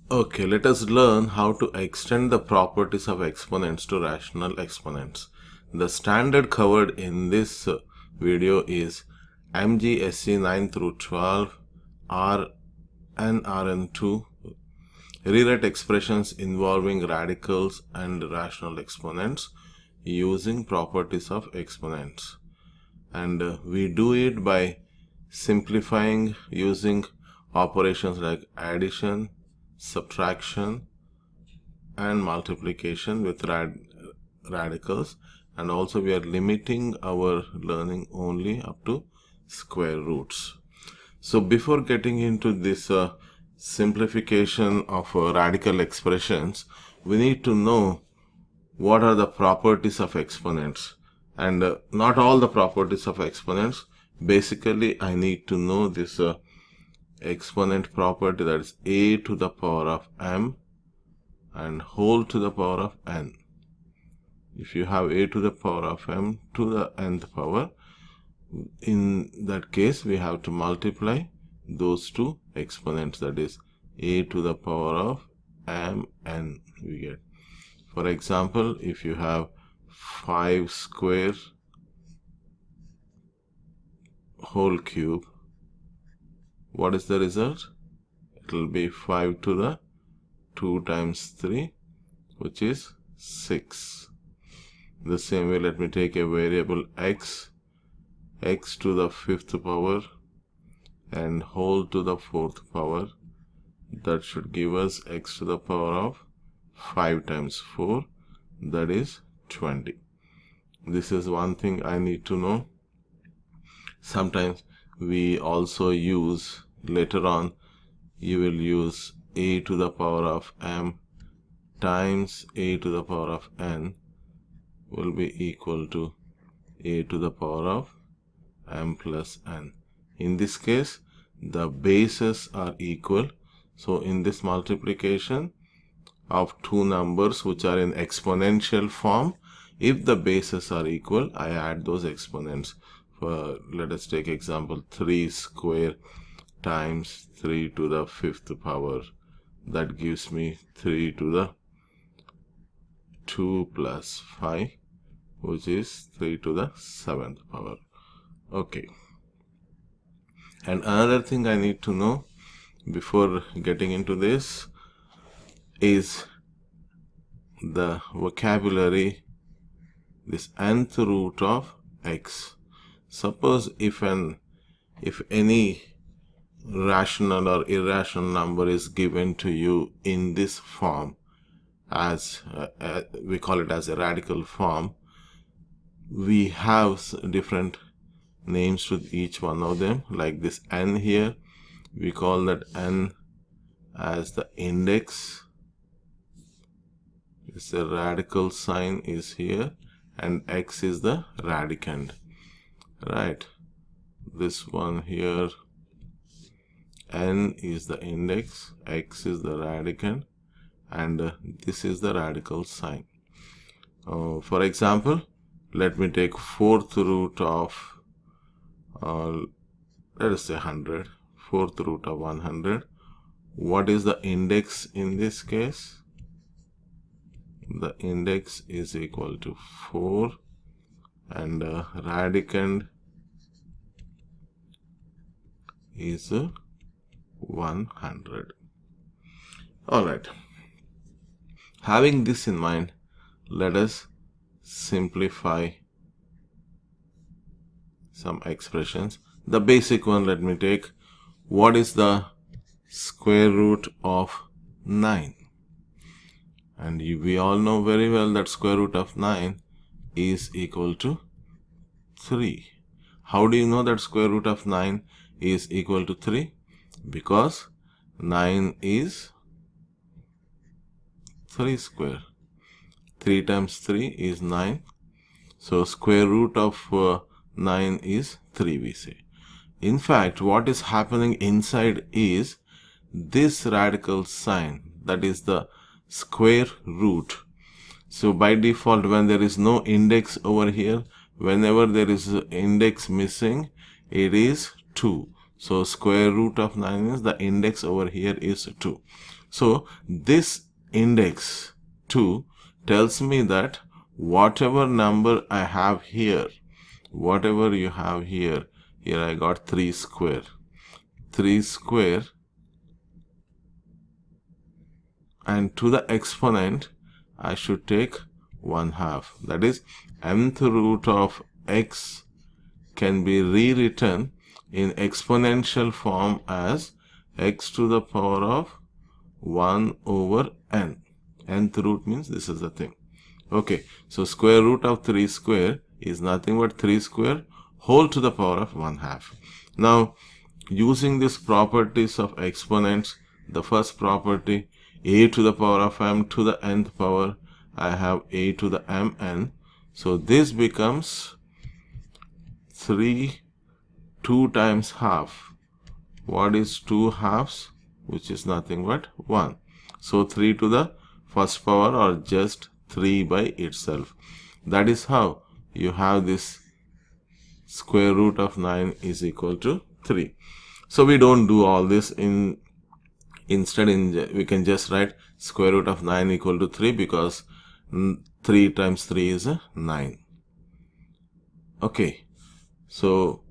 Okay, let us learn how to extend the properties of exponents to rational exponents. The standard covered in this video is MGSC 9 through 12, R and Rn2, rewrite expressions involving radicals and rational exponents using properties of exponents. And we do it by simplifying using operations like addition, subtraction, and multiplication with radicals, and also we are limiting our learning only up to square roots. So before getting into this simplification of radical expressions, we need to know what are the properties of exponents, and not all the properties of exponents. Basically, I need to know this exponent property, that is a to the power of m and whole to the power of n. If you have a to the power of m to the nth power, in that case we have to multiply those two exponents, that is a to the power of mn we get. For example, if you have 5 square whole cube, what is the result? It will be 5 to the 2 times 3, which is 6. The same way, let me take a variable x to the 5th power and whole to the 4th power. That should give us x to the power of 5 times 4, that is 20. This is one thing I need to know. Sometimes we also use, later on you will use a to the power of m times a to the power of n will be equal to a to the power of m plus n. In this case, the bases are equal. So in this multiplication of two numbers which are in exponential form, if the bases are equal, I add those exponents. Let us take example 3 square times 3 to the 5th power. That gives me 3 to the 2 plus 5, which is 3 to the 7th power. Okay. And another thing I need to know before getting into this is the vocabulary, this nth root of x. Suppose if any rational or irrational number is given to you in this form, as we call it as a radical form, we have different names to each one of them. Like this n here, we call that n as the index. The radical sign is here, and x is the radicand, right? This one here, n is the index, x is the radicand, and this is the radical sign. For example, let me take 4th root of let us say 100, 4th root of 100. What is the index in this case? The index is equal to 4, and radicand is 100. Alright, having this in mind, let us simplify some expressions. The basic one, let me take, what is the square root of 9? And we all know very well that square root of 9 is equal to 3. How do you know that square root of 9 is equal to 3? Because 9 is 3 square. 3 times 3 is 9. So square root of 9 is 3, we say. In fact, what is happening inside is this radical sign, that is the square root. So by default, when there is no index over here, whenever there is an index missing, it is 2. So square root of 9 is the index over here is 2. So this index 2 tells me that whatever number I have here, whatever you have here I got 3 square. 3 square, and to the exponent I should take 1/2. That is, nth root of x can be rewritten in exponential form as x to the power of 1 over n. Nth root means this is the thing. Okay, so square root of 3 square is nothing but 3 square whole to the power of 1/2. Now, using these properties of exponents, the first property, a to the power of m to the nth power, I have a to the mn. So this becomes 2 times half. What is 2 halves? Which is nothing but 1. So 3 to the first power, or just 3 by itself. That is how you have this square root of 9 is equal to 3. So we don't do all this. Instead we can just write square root of 9 equal to 3, because 3 times 3 is 9. Okay, so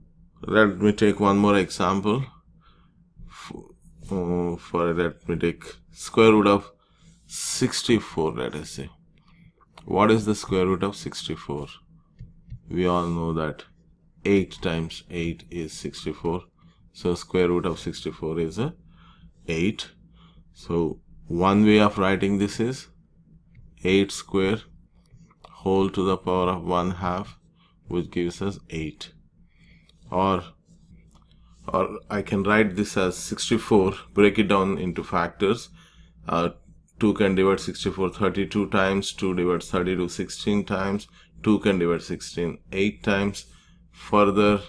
let me take one more example. Let me take square root of 64, let us say. What is the square root of 64? We all know that 8 times 8 is 64. So square root of 64 is 8. So one way of writing this is 8 square whole to the power of 1/2, which gives us 8. Or I can write this as 64, break it down into factors. 2 can divide 64 32 times, 2 divides 32 16 times, 2 can divide 16 8 times. Further,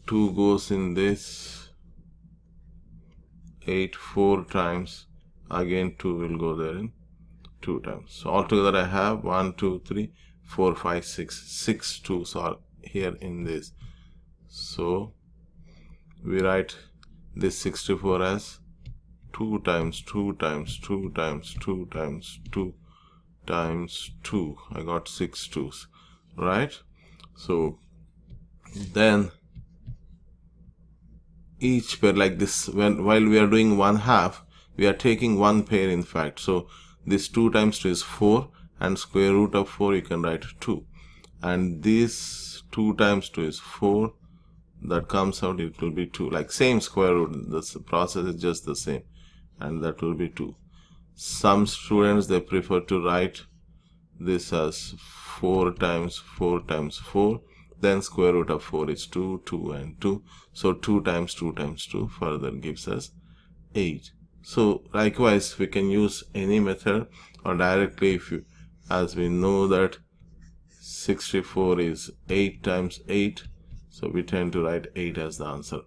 2 goes in this, 8 4 times, again 2 will go there in 2 times. So altogether I have 1 2 3 4 5 6 2's are here in this. So we write this 64 as 2 times 2 times 2 times 2 times 2 times 2. I got 6 2's, right? So then each pair like this, while we are doing 1/2, we are taking one pair in fact. So this 2 times 2 is 4, and square root of 4 you can write 2, and this 2 times 2 is 4. That comes out, it will be 2, like same square root. The process is just the same, and that will be 2. Some students, they prefer to write this as 4 times 4 times 4, then square root of 4 is 2, 2 and 2. So 2 times 2 times 2 further gives us 8. So likewise we can use any method, or directly, as we know that 64 is 8 times 8, so we tend to write 8 as the answer.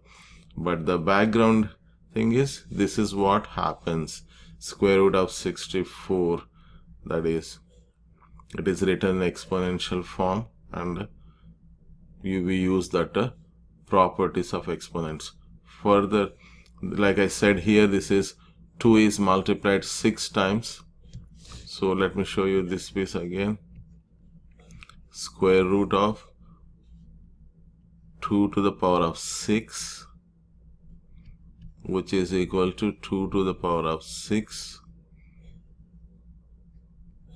But the background thing is, this is what happens. Square root of 64, that is, it is written in exponential form, and we use that properties of exponents. Further, like I said here, this is 2 is multiplied 6 times. So let me show you this piece again. Square root of 2 to the power of 6, which is equal to 2 to the power of 6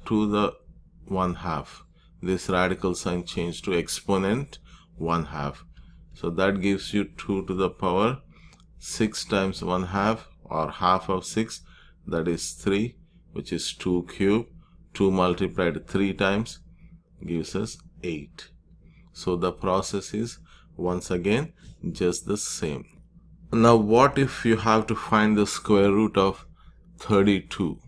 to the 1/2. This radical sign changed to exponent 1/2. So that gives you 2 to the power 6 times 1/2, or half of 6, that is 3, which is 2 cube. 2 multiplied 3 times gives us 8. So the process is once again just the same. Now what if you have to find the square root of 32?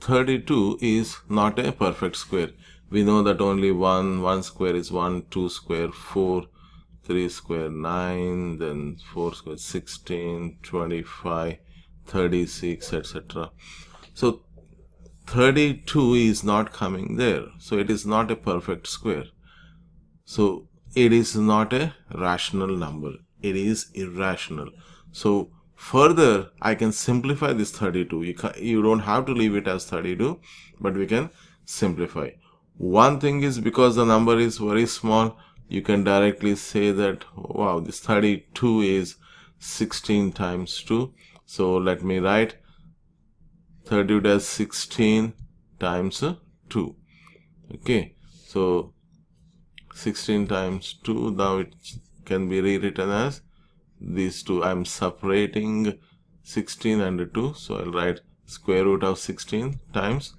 32 is not a perfect square. We know that only 1 square is 1, 2 square 4, 3 square 9, then 4 square 16, 25, 36, etc. So 32 is not coming there. So it is not a perfect square. So it is not a rational number. It is irrational. So Further, I can simplify this 32. You don't have to leave it as 32, but we can simplify. One thing is, because the number is very small, you can directly say that, wow, this 32 is 16 times 2. So let me write 32 as 16 times 2. Okay, so 16 times 2, now it can be rewritten as these two. I'm separating 16 and 2, so I'll write square root of 16 times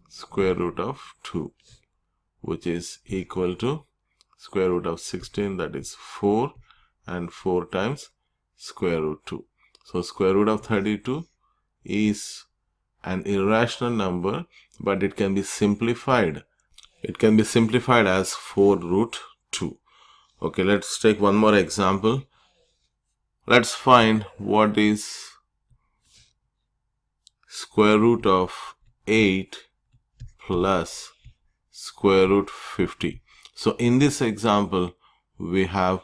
square root of 2, which is equal to square root of 16, that is 4, and 4 times square root 2. So square root of 32 is an irrational number, but it can be simplified. It can be simplified as 4 root 2. Okay, let's take one more example. Let's find what is square root of 8 plus square root 50. So in this example, we have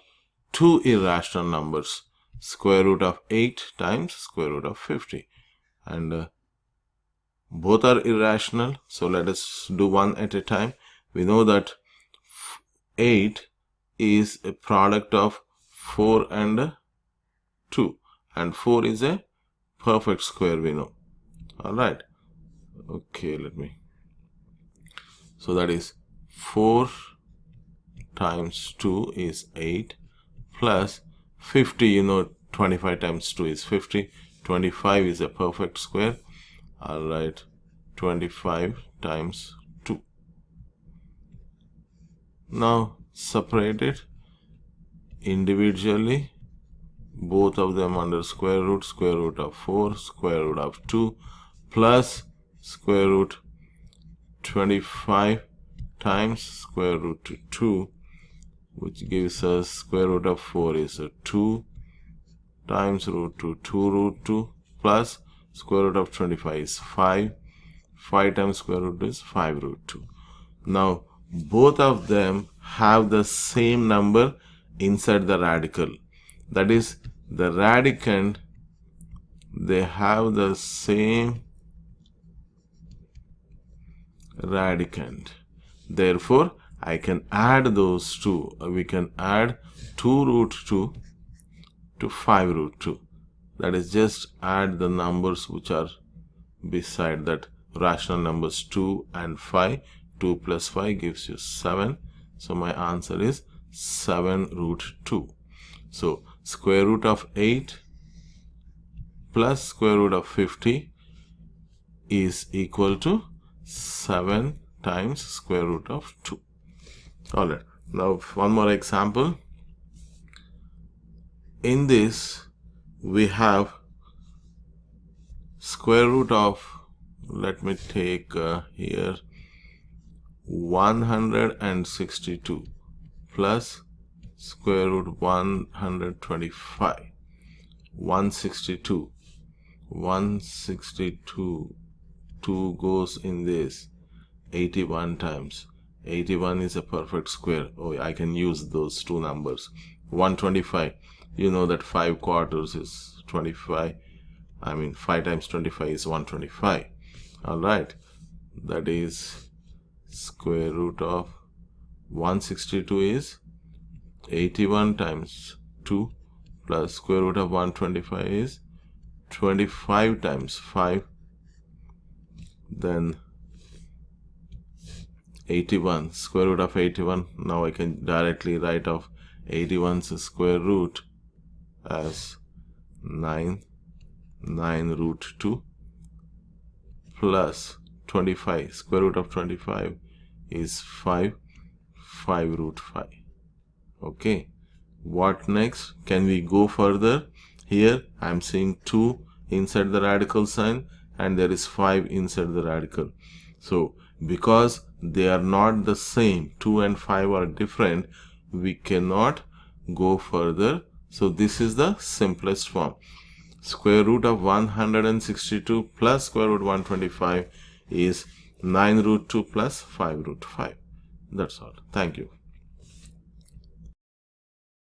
two irrational numbers, square root of 8 times square root of 50. And both are irrational, so let us do one at a time. We know that 8 is a product of 4 and 2, and 4 is a perfect square, we know. Alright, okay, so that is 4 times 2 is 8 plus 50, you know 25 times 2 is 50. 25 is a perfect square. Alright, 25 times 2. Now separate it individually, both of them under square root of 4, square root of 2, plus square root 25 times square root 2, which gives us square root of 4 is 2 times root 2, 2 root 2, plus square root of 25 is 5. 5 times square root is 5 root 2. Now both of them have the same number inside the radical. That is, the radicand, they have the same radicand. Therefore, I can add those two. We can add 2 root 2 to 5 root 2. That is, just add the numbers which are beside that, rational numbers 2 and 5. 2 plus 5 gives you 7. So my answer is 7 root 2. So square root of 8 plus square root of 50 is equal to 7 times square root of 2. Alright, now one more example. In this, we have square root of, let me take here 162 plus square root 125. 162, 2 goes in this 81 times. 81 is a perfect square. Oh, I can use those two numbers. 125, you know that 5 quarters is 25. I mean 5 times 25 is 125. Alright, that is square root of 162 is 81 times 2 plus square root of 125 is 25 times 5, then 81, square root of 81. Now I can directly write off 81's square root as 9 root 2 plus 25, square root of 25 is 5 root 5. Okay, what next? Can we go further? Here I am seeing 2 inside the radical sign and there is 5 inside the radical. So because they are not the same, 2 and 5 are different, we cannot go further. So this is the simplest form. Square root of 162 plus square root 125 is 9 root 2 plus 5 root 5. That's all. Thank you.